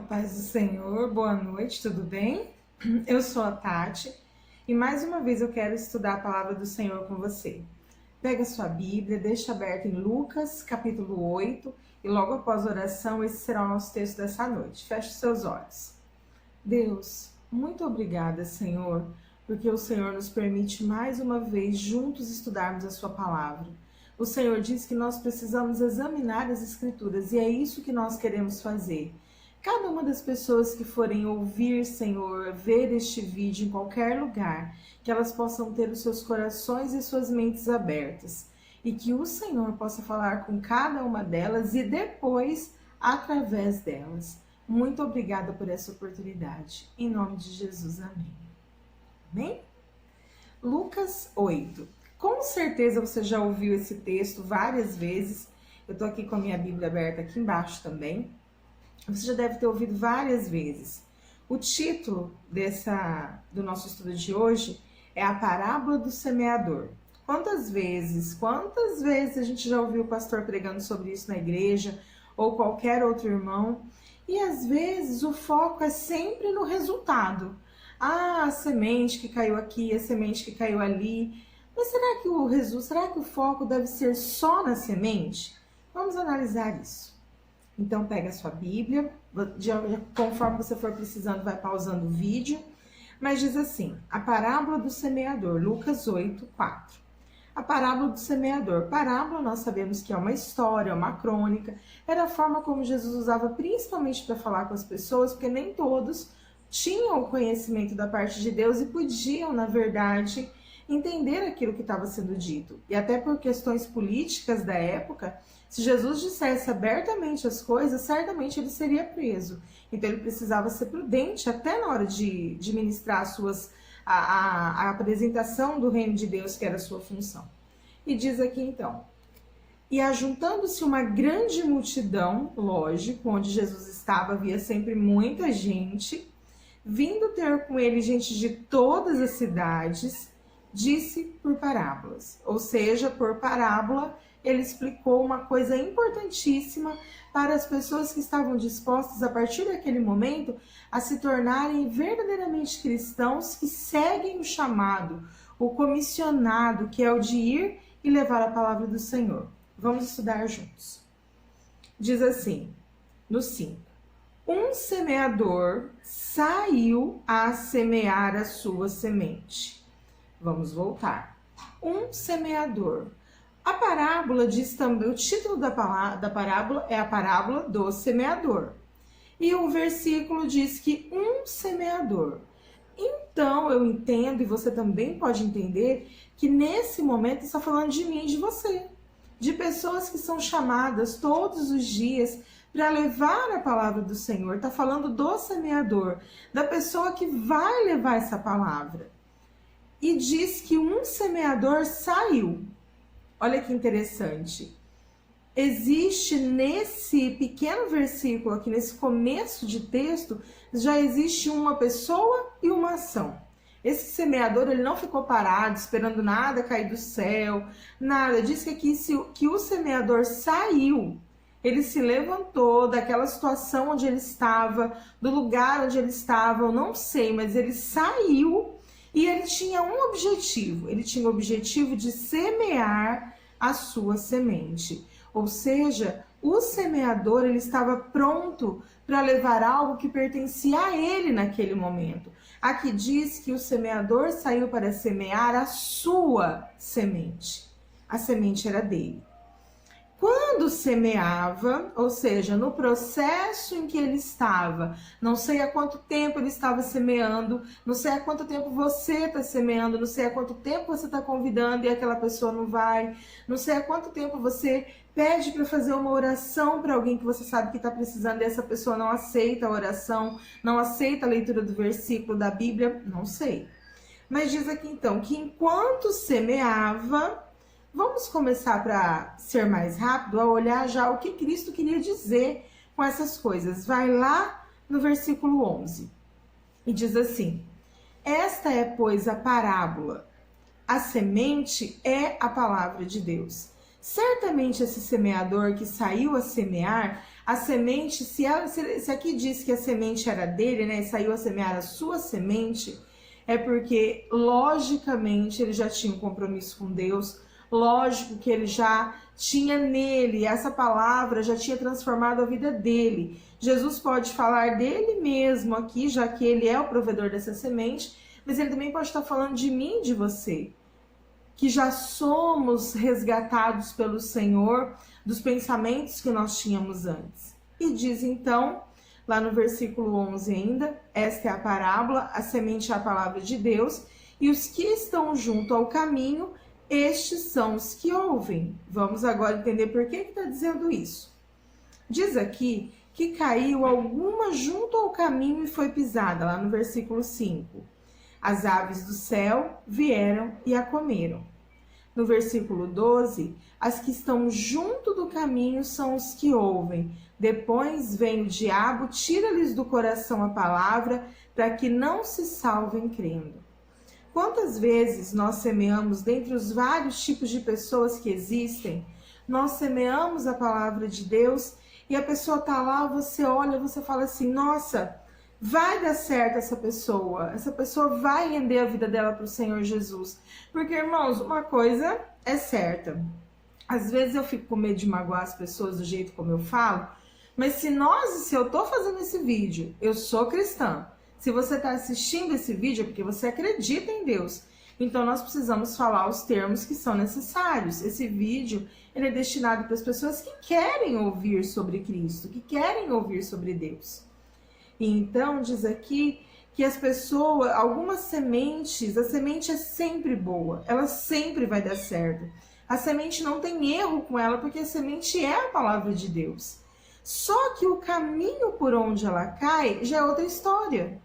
Paz do Senhor, boa noite, tudo bem? Eu sou a Tati e mais uma vez eu quero estudar a palavra do Senhor com você. Pega sua Bíblia, deixa aberta em Lucas, capítulo 8, e logo após a oração, esse será o nosso texto dessa noite. Feche os seus olhos. Deus, muito obrigada, Senhor, porque o Senhor nos permite mais uma vez juntos estudarmos a sua palavra. O Senhor diz que nós precisamos examinar as Escrituras e é isso que nós queremos fazer. Cada uma das pessoas que forem ouvir, Senhor, ver este vídeo em qualquer lugar, que elas possam ter os seus corações e suas mentes abertas e que o Senhor possa falar com cada uma delas e depois através delas. Muito obrigada por essa oportunidade. Em nome de Jesus, amém. Amém? Lucas 8. Com certeza você já ouviu esse texto várias vezes. Eu tô aqui com a minha Bíblia aberta aqui embaixo também. Você já deve ter ouvido várias vezes. O título do nosso estudo de hoje é a parábola do semeador. Quantas vezes a gente já ouviu o pastor pregando sobre isso na igreja ou qualquer outro irmão? E às vezes o foco é sempre no resultado. Ah, a semente que caiu aqui, a semente que caiu ali. Mas será que o foco deve ser só na semente? Vamos analisar isso. Então pega a sua Bíblia, conforme você for precisando vai pausando o vídeo, mas diz assim, a parábola do semeador, Lucas 8, 4. A parábola do semeador. Parábola nós sabemos que é uma história, uma crônica, era a forma como Jesus usava principalmente para falar com as pessoas, porque nem todos tinham o conhecimento da parte de Deus e podiam, na verdade, entender aquilo que estava sendo dito. E até por questões políticas da época, se Jesus dissesse abertamente as coisas, certamente ele seria preso. Então ele precisava ser prudente até na hora de ministrar a apresentação do reino de Deus, que era a sua função. E diz aqui então, e ajuntando-se uma grande multidão, lógico, onde Jesus estava, havia sempre muita gente, vindo ter com ele gente de todas as cidades, disse por parábolas, ou seja, por parábola, ele explicou uma coisa importantíssima para as pessoas que estavam dispostas, a partir daquele momento, a se tornarem verdadeiramente cristãos que seguem o chamado, o comissionado, que é o de ir e levar a palavra do Senhor. Vamos estudar juntos. Diz assim, no 5. Um semeador saiu a semear a sua semente. Vamos voltar. Um semeador. A parábola diz também, o título da parábola é a parábola do semeador. E o versículo diz que um semeador. Então eu entendo, e você também pode entender, que nesse momento está falando de mim e de você. De pessoas que são chamadas todos os dias para levar a palavra do Senhor. Está falando do semeador, da pessoa que vai levar essa palavra. E diz que um semeador saiu. Olha que interessante. Existe nesse pequeno versículo aqui, nesse começo de texto, já existe uma pessoa e uma ação. Esse semeador, ele não ficou parado, esperando nada cair do céu, nada. Diz que aqui que o semeador saiu. Ele se levantou daquela situação onde ele estava, do lugar onde ele estava, eu não sei, mas ele saiu. E ele tinha um objetivo, ele tinha o objetivo de semear a sua semente. Ou seja, o semeador ele estava pronto para levar algo que pertencia a ele naquele momento. Aqui diz que o semeador saiu para semear a sua semente. A semente era dele. Quando semeava, ou seja, no processo em que ele estava, não sei há quanto tempo ele estava semeando, não sei há quanto tempo você está semeando, não sei há quanto tempo você está convidando e aquela pessoa não vai, não sei há quanto tempo você pede para fazer uma oração para alguém que você sabe que está precisando e essa pessoa não aceita a oração, não aceita a leitura do versículo da Bíblia, não sei. Mas diz aqui então que enquanto semeava, vamos começar para ser mais rápido a olhar já o que Cristo queria dizer com essas coisas. Vai lá no versículo 11 e diz assim, esta é, pois, a parábola. A semente é a palavra de Deus. Certamente esse semeador que saiu a semear A semente, se aqui diz que a semente era dele, né, e saiu a semear a sua semente, é porque, logicamente, ele já tinha um compromisso com Deus, lógico que ele já tinha nele, essa palavra já tinha transformado a vida dele. Jesus pode falar dele mesmo aqui, já que ele é o provedor dessa semente, mas ele também pode estar falando de mim e de você, que já somos resgatados pelo Senhor dos pensamentos que nós tínhamos antes. E diz então, lá no versículo 11 ainda, esta é a parábola, a semente é a palavra de Deus, e os que estão junto ao caminho, estes são os que ouvem. Vamos agora entender por que está dizendo isso. Diz aqui que caiu alguma junto ao caminho e foi pisada, lá no versículo 5. As aves do céu vieram e a comeram. No versículo 12, as que estão junto do caminho são os que ouvem. Depois vem o diabo, tira-lhes do coração a palavra, para que não se salvem crendo. Quantas vezes nós semeamos, dentre os vários tipos de pessoas que existem, nós semeamos a palavra de Deus e a pessoa está lá, você olha, você fala assim, nossa, vai dar certo essa pessoa vai render a vida dela para o Senhor Jesus. Porque, irmãos, uma coisa é certa, às vezes eu fico com medo de magoar as pessoas do jeito como eu falo, mas se eu tô fazendo esse vídeo, eu sou cristã, se você está assistindo esse vídeo é porque você acredita em Deus, então nós precisamos falar os termos que são necessários. Esse vídeo ele é destinado para as pessoas que querem ouvir sobre Cristo, que querem ouvir sobre Deus. E então diz aqui que as pessoas, algumas sementes, a semente é sempre boa, ela sempre vai dar certo. A semente não tem erro com ela, porque a semente é a palavra de Deus. Só que o caminho por onde ela cai já é outra história.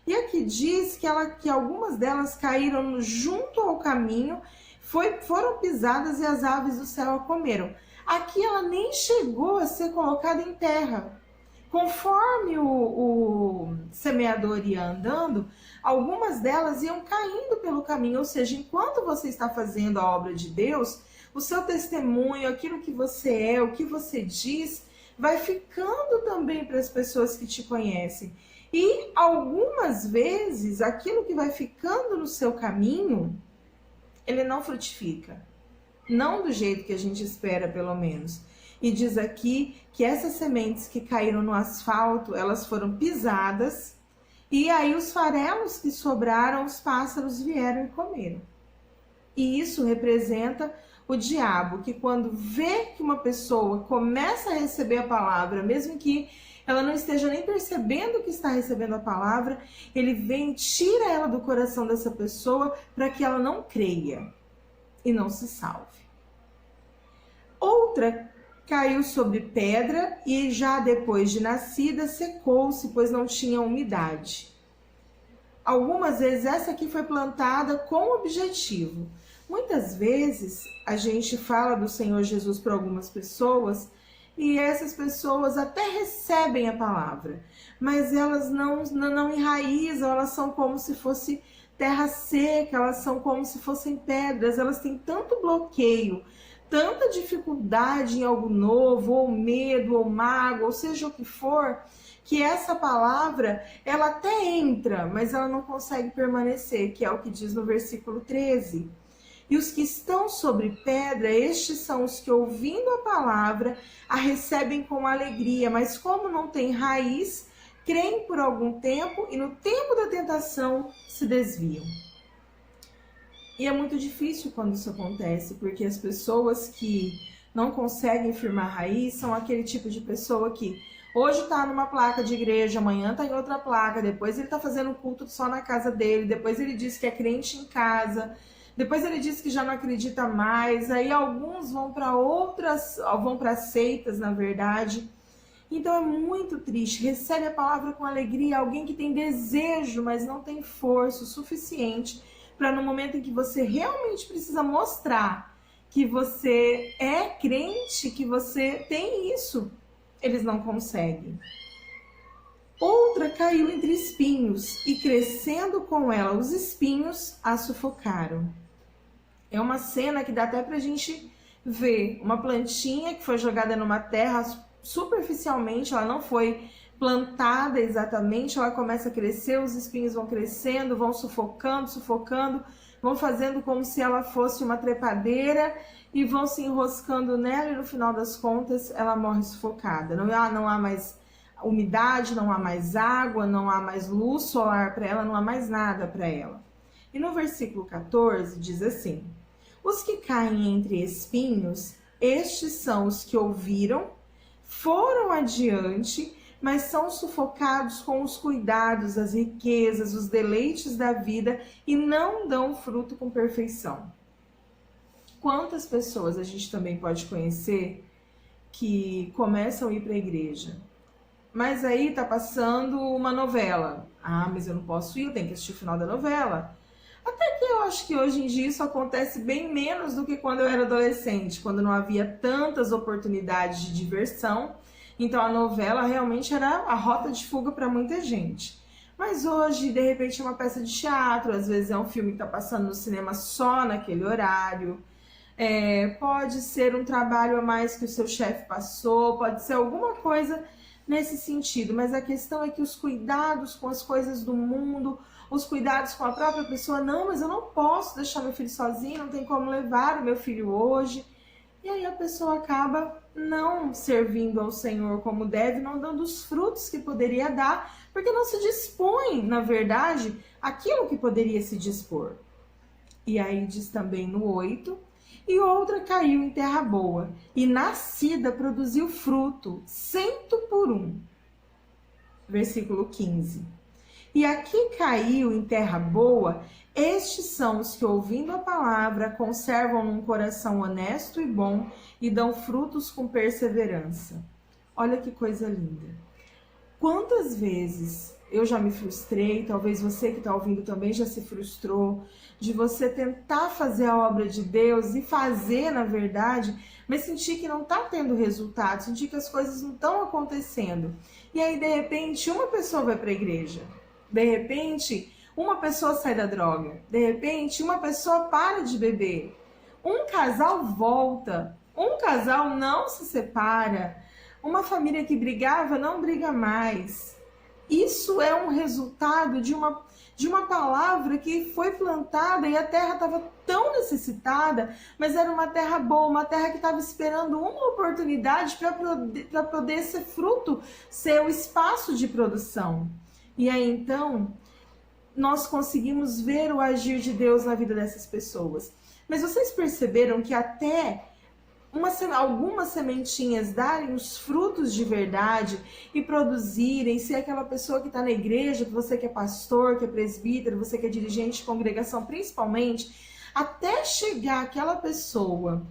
E aqui diz que algumas delas caíram junto ao caminho, foram pisadas e as aves do céu a comeram. Aqui ela nem chegou a ser colocada em terra. Conforme o semeador ia andando, algumas delas iam caindo pelo caminho, ou seja, enquanto você está fazendo a obra de Deus, o seu testemunho, aquilo que você é, o que você diz, vai ficando também para as pessoas que te conhecem. E algumas vezes, aquilo que vai ficando no seu caminho, ele não frutifica. Não do jeito que a gente espera, pelo menos. E diz aqui que essas sementes que caíram no asfalto, elas foram pisadas, e aí os farelos que sobraram, os pássaros vieram e comeram. E isso representa o diabo, que quando vê que uma pessoa começa a receber a palavra, mesmo que ela não esteja nem percebendo que está recebendo a palavra, ele vem e tira ela do coração dessa pessoa para que ela não creia e não se salve. Outra caiu sobre pedra e já depois de nascida secou-se, pois não tinha umidade. Algumas vezes essa aqui foi plantada com objetivo. Muitas vezes a gente fala do Senhor Jesus para algumas pessoas e essas pessoas até recebem a palavra, mas elas não enraizam, elas são como se fosse terra seca, elas são como se fossem pedras, elas têm tanto bloqueio, tanta dificuldade em algo novo, ou medo, ou mágoa, ou seja o que for, que essa palavra, ela até entra, mas ela não consegue permanecer, que é o que diz no versículo 13. E os que estão sobre pedra, estes são os que, ouvindo a palavra, a recebem com alegria, mas como não tem raiz, creem por algum tempo e no tempo da tentação se desviam. E é muito difícil quando isso acontece, porque as pessoas que não conseguem firmar raiz são aquele tipo de pessoa que hoje está numa placa de igreja, amanhã está em outra placa, depois ele está fazendo culto só na casa dele, depois ele diz que é crente em casa, depois ele diz que já não acredita mais, aí alguns vão para seitas, na verdade. Então é muito triste, recebe a palavra com alegria, alguém que tem desejo, mas não tem força o suficiente para no momento em que você realmente precisa mostrar que você é crente, que você tem isso, eles não conseguem. Outra caiu entre espinhos e crescendo com ela os espinhos a sufocaram. É uma cena que dá até pra gente ver uma plantinha que foi jogada numa terra, superficialmente, ela não foi plantada exatamente, ela começa a crescer, os espinhos vão crescendo, vão sufocando, vão fazendo como se ela fosse uma trepadeira e vão se enroscando nela e no final das contas ela morre sufocada. Não há mais umidade, não há mais água, não há mais luz solar para ela, não há mais nada para ela. E no versículo 14 diz assim: os que caem entre espinhos, estes são os que ouviram, foram adiante, mas são sufocados com os cuidados, as riquezas, os deleites da vida e não dão fruto com perfeição. Quantas pessoas a gente também pode conhecer que começam a ir para a igreja, mas aí tá passando uma novela. Ah, mas eu não posso ir, eu tenho que assistir o final da novela. Até que eu acho que hoje em dia isso acontece bem menos do que quando eu era adolescente, quando não havia tantas oportunidades de diversão. Então a novela realmente era a rota de fuga para muita gente. Mas hoje, de repente, é uma peça de teatro, às vezes é um filme que está passando no cinema só naquele horário. Pode ser um trabalho a mais que o seu chefe passou, pode ser alguma coisa nesse sentido. Mas a questão é que os cuidados com as coisas do mundo, os cuidados com a própria pessoa, não, mas eu não posso deixar meu filho sozinho, não tem como levar o meu filho hoje. E aí a pessoa acaba não servindo ao Senhor como deve, não dando os frutos que poderia dar, porque não se dispõe, na verdade, aquilo que poderia se dispor. E aí diz também no 8, e outra caiu em terra boa, e nascida produziu fruto, 100 por 1. Versículo 15. E aqui caiu em terra boa, estes são os que, ouvindo a palavra, conservam num coração honesto e bom e dão frutos com perseverança. Olha que coisa linda. Quantas vezes eu já me frustrei, talvez você que está ouvindo também já se frustrou, de você tentar fazer a obra de Deus e fazer, na verdade, mas sentir que não está tendo resultado, sentir que as coisas não estão acontecendo. E aí, de repente, uma pessoa vai para a igreja. De repente, uma pessoa sai da droga. De repente, uma pessoa para de beber. Um casal volta. Um casal não se separa. Uma família que brigava não briga mais. Isso é um resultado de uma palavra que foi plantada e a terra estava tão necessitada, mas era uma terra boa, uma terra que estava esperando uma oportunidade para poder ser fruto, ser o espaço de produção. E aí, então, nós conseguimos ver o agir de Deus na vida dessas pessoas. Mas vocês perceberam que até algumas sementinhas darem os frutos de verdade e produzirem, ser aquela pessoa que está na igreja, você que é pastor, que é presbítero, você que é dirigente de congregação, principalmente, até chegar aquela pessoa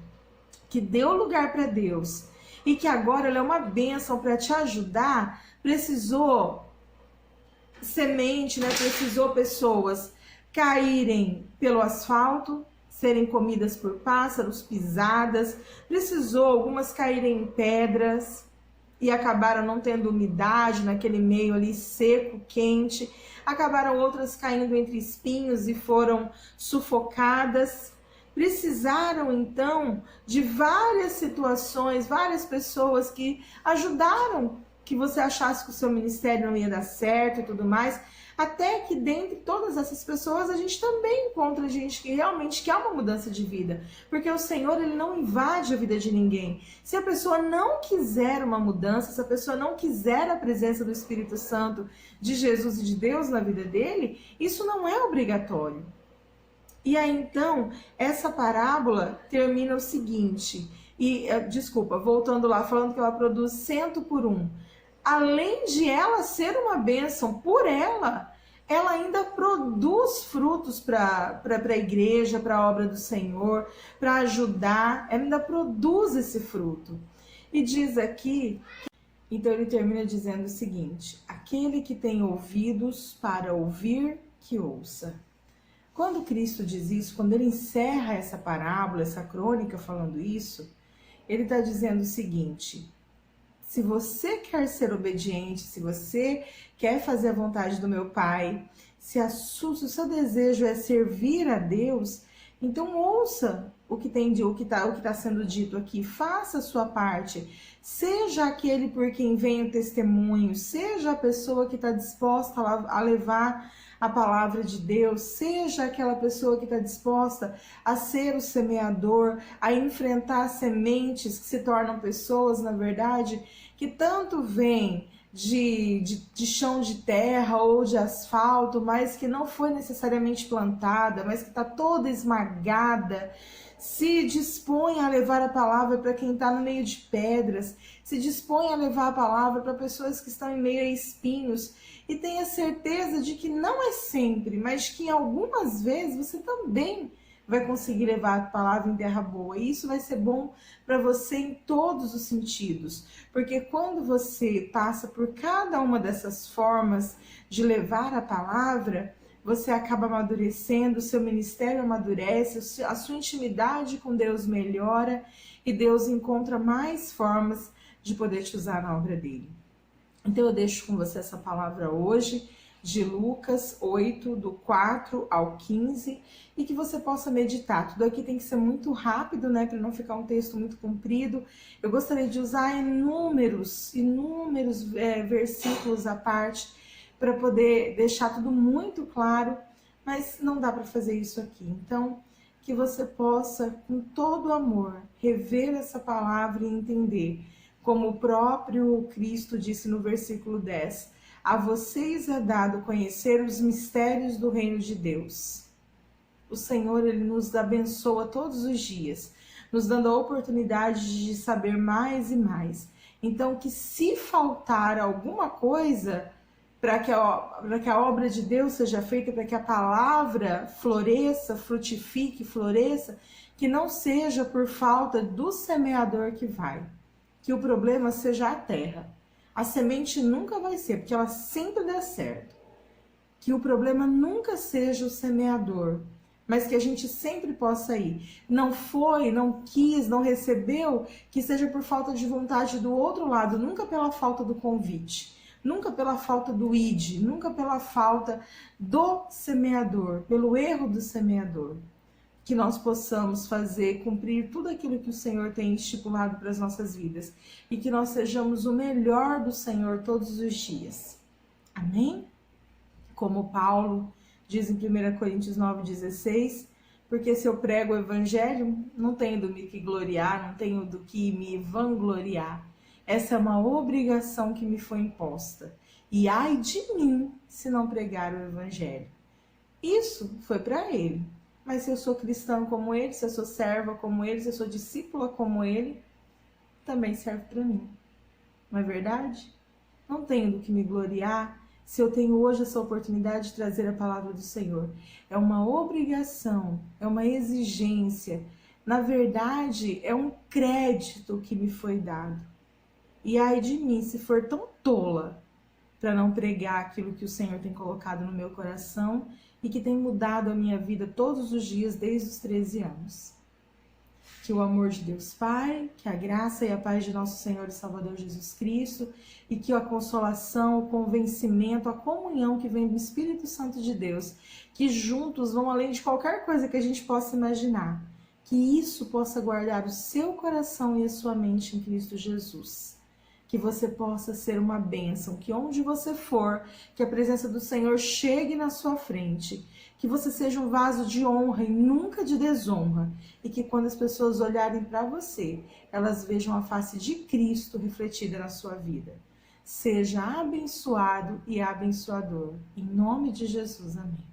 que deu lugar para Deus e que agora ela é uma bênção para te ajudar, precisou semente, né? Precisou pessoas caírem pelo asfalto, serem comidas por pássaros, pisadas, precisou algumas caírem em pedras e acabaram não tendo umidade naquele meio ali seco, quente, acabaram outras caindo entre espinhos e foram sufocadas. Precisaram então de várias situações, várias pessoas que ajudaram que você achasse que o seu ministério não ia dar certo e tudo mais, até que dentre todas essas pessoas a gente também encontra gente que realmente quer uma mudança de vida, porque o Senhor, ele não invade a vida de ninguém. Se a pessoa não quiser uma mudança, se a pessoa não quiser a presença do Espírito Santo, de Jesus e de Deus na vida dele, isso não é obrigatório. E aí então, essa parábola termina o seguinte, voltando lá, falando que ela produz 100 por 1. Além de ela ser uma bênção por ela ainda produz frutos para a igreja, para a obra do Senhor, para ajudar, ela ainda produz esse fruto. E diz aqui, então ele termina dizendo o seguinte: aquele que tem ouvidos para ouvir, que ouça. Quando Cristo diz isso, quando ele encerra essa parábola, essa crônica falando isso, ele está dizendo o seguinte: se você quer ser obediente, se você quer fazer a vontade do meu Pai, se o seu desejo é servir a Deus, Então ouça o que está sendo dito aqui, faça a sua parte, seja aquele por quem vem o testemunho, seja a pessoa que está disposta a levar a palavra de Deus, seja aquela pessoa que está disposta a ser o semeador, a enfrentar sementes que se tornam pessoas, na verdade, que tanto vêm de chão de terra ou de asfalto, mas que não foi necessariamente plantada, mas que está toda esmagada, se dispõe a levar a palavra para quem está no meio de pedras, se dispõe a levar a palavra para pessoas que estão em meio a espinhos, e tenha certeza de que não é sempre, mas que algumas vezes você também vai conseguir levar a palavra em terra boa. E isso vai ser bom para você em todos os sentidos. Porque quando você passa por cada uma dessas formas de levar a palavra, você acaba amadurecendo, o seu ministério amadurece, a sua intimidade com Deus melhora e Deus encontra mais formas de poder te usar na obra dele. Então eu deixo com você essa palavra hoje, de Lucas 8, do 4 ao 15, e que você possa meditar. Tudo aqui tem que ser muito rápido, né, para não ficar um texto muito comprido. Eu gostaria de usar inúmeros versículos à parte, para poder deixar tudo muito claro, mas não dá para fazer isso aqui. Então, que você possa, com todo amor, rever essa palavra e entender, como o próprio Cristo disse no versículo 10, a vocês é dado conhecer os mistérios do reino de Deus. O Senhor, Ele nos abençoa todos os dias, nos dando a oportunidade de saber mais e mais. Então, que se faltar alguma coisa para que a obra de Deus seja feita, para que a palavra floresça, frutifique, floresça, que não seja por falta do semeador que vai. Que o problema seja a terra. A semente nunca vai ser, porque ela sempre dá certo. Que o problema nunca seja o semeador, mas que a gente sempre possa ir. Não foi, não quis, não recebeu, que seja por falta de vontade do outro lado, nunca pela falta do convite, nunca pela falta do id, nunca pela falta do semeador, pelo erro do semeador. Que nós possamos fazer, cumprir tudo aquilo que o Senhor tem estipulado para as nossas vidas. E que nós sejamos o melhor do Senhor todos os dias. Amém? Como Paulo diz em 1 Coríntios 9,16, porque se eu prego o Evangelho, não tenho do que gloriar, não tenho do que me vangloriar. Essa é uma obrigação que me foi imposta. E ai de mim se não pregar o Evangelho. Isso foi para ele. Mas se eu sou cristã como ele, se eu sou serva como ele, se eu sou discípula como ele, também serve para mim. Não é verdade? Não tenho do que me gloriar se eu tenho hoje essa oportunidade de trazer a palavra do Senhor. É uma obrigação, é uma exigência. Na verdade, é um crédito que me foi dado. E ai de mim, se for tão tola para não pregar aquilo que o Senhor tem colocado no meu coração e que tem mudado a minha vida todos os dias desde os 13 anos. Que o amor de Deus Pai, que a graça e a paz de nosso Senhor e Salvador Jesus Cristo e que a consolação, o convencimento, a comunhão que vem do Espírito Santo de Deus, que juntos vão além de qualquer coisa que a gente possa imaginar, que isso possa guardar o seu coração e a sua mente em Cristo Jesus. Que você possa ser uma bênção, que onde você for, que a presença do Senhor chegue na sua frente, que você seja um vaso de honra e nunca de desonra, e que quando as pessoas olharem para você, elas vejam a face de Cristo refletida na sua vida. Seja abençoado e abençoador. Em nome de Jesus, amém.